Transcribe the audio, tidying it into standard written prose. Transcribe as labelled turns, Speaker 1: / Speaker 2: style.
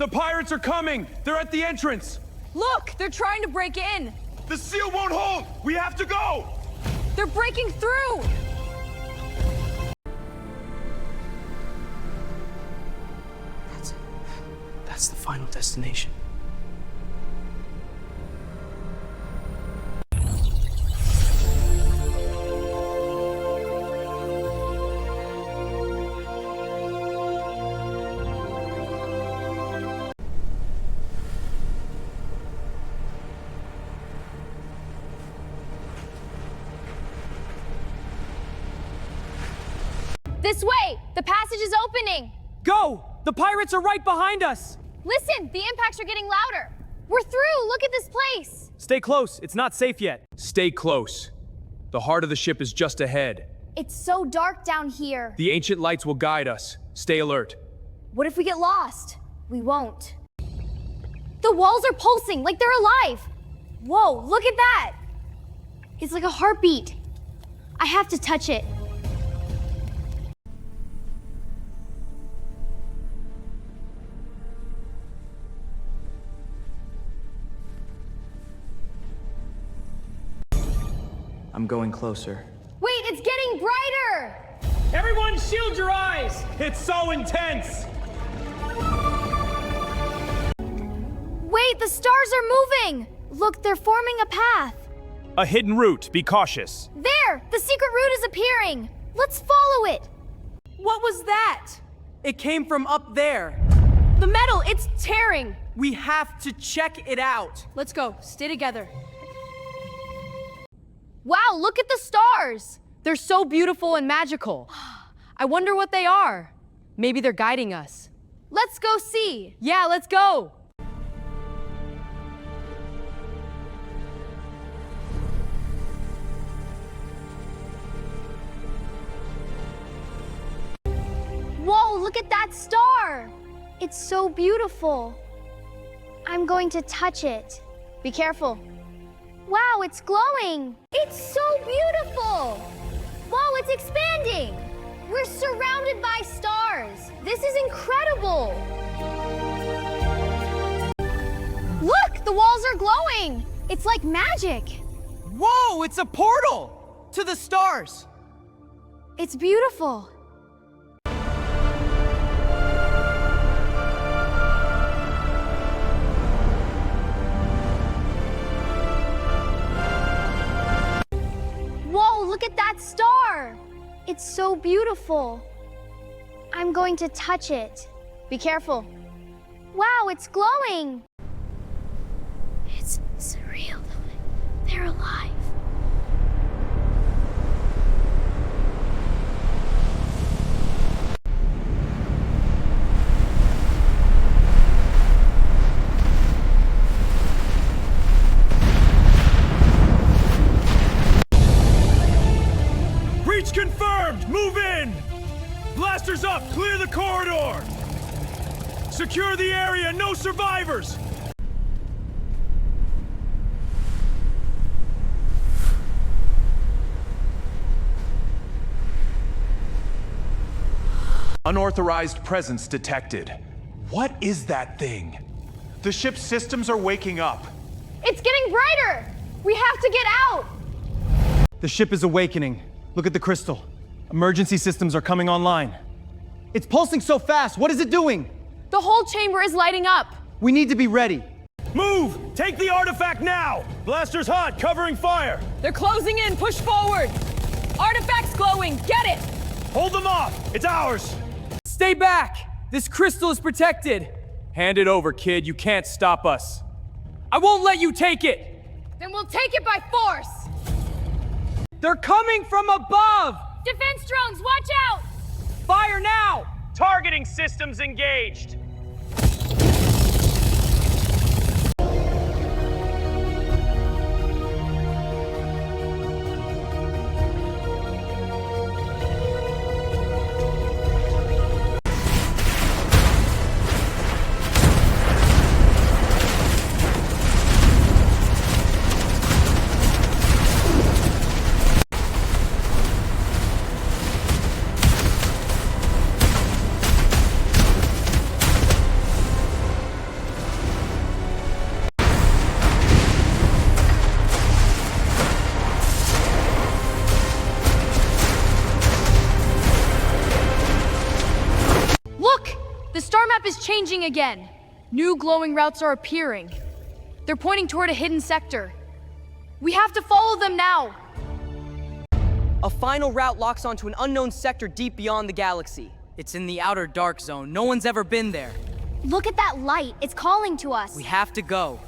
Speaker 1: The pirates are coming! They're at the entrance!
Speaker 2: Look! They're trying to break in!
Speaker 1: The seal won't hold! We have to go!
Speaker 2: They're breaking through!
Speaker 3: That's the final destination.
Speaker 4: This way! The passage is opening!
Speaker 5: Go! The pirates are right behind us!
Speaker 4: Listen, the impacts are getting louder! We're through! Look at this place!
Speaker 5: Stay close, it's not safe yet.
Speaker 1: Stay close. The heart of the ship is just ahead.
Speaker 4: It's so dark down here.
Speaker 1: The ancient lights will guide us. Stay alert.
Speaker 4: What if we get lost? We won't. The walls are pulsing like they're alive! Whoa, look at that! It's like a heartbeat. I have to touch it.
Speaker 3: I'm going closer.
Speaker 4: Wait, it's getting brighter!
Speaker 5: Everyone shield your eyes!
Speaker 1: It's so intense!
Speaker 4: Wait, the stars are moving! Look, they're forming a path.
Speaker 1: A hidden route. Be cautious.
Speaker 4: There! The secret route is appearing! Let's follow it!
Speaker 2: What was that?
Speaker 5: It came from up there.
Speaker 2: The metal, it's tearing!
Speaker 5: We have to check it out.
Speaker 2: Let's go. Stay together.
Speaker 4: Wow, look at the stars!
Speaker 2: They're so beautiful and magical. I wonder what they are. Maybe they're guiding us.
Speaker 4: Let's go see!
Speaker 2: Yeah, let's go!
Speaker 4: Whoa, look at that star! It's so beautiful. I'm going to touch it. Be careful. Wow, it's glowing! It's so beautiful! Whoa, it's expanding! We're surrounded by stars! This is incredible! Look, the walls are glowing! It's like magic!
Speaker 5: Whoa, it's a portal! To the stars!
Speaker 4: It's beautiful. Whoa, look at that star! It's so beautiful. I'm going to touch it. Be careful. Wow, it's glowing! It's surreal. They're alive.
Speaker 1: Breach confirmed! Move in! Blasters up! Clear the corridor! Secure the area! No survivors! Unauthorized presence detected. What is that thing? The ship's systems are waking up.
Speaker 4: It's getting brighter! We have to get out!
Speaker 5: The ship is awakening. Look at the crystal. Emergency systems are coming online. It's pulsing so fast. What is it doing?
Speaker 2: The whole chamber is lighting up.
Speaker 5: We need to be ready.
Speaker 1: Move! Take the artifact now! Blaster's hot, covering fire!
Speaker 2: They're closing in. Push forward. Artifact's glowing. Get it!
Speaker 1: Hold them off! It's ours!
Speaker 5: Stay back! This crystal is protected.
Speaker 1: Hand it over, kid. You can't stop us.
Speaker 5: I won't let you take it!
Speaker 2: Then we'll take it by force.
Speaker 5: They're coming from above!
Speaker 4: Defense drones, watch out!
Speaker 5: Fire now!
Speaker 1: Targeting systems engaged.
Speaker 2: map is changing again. New glowing routes are appearing. They're pointing toward a hidden sector. We have to follow them now.
Speaker 6: A final route locks onto an unknown sector deep beyond the galaxy. It's in the outer dark zone. No one's ever been there.
Speaker 4: Look at that light. It's calling to us.
Speaker 6: We have to go.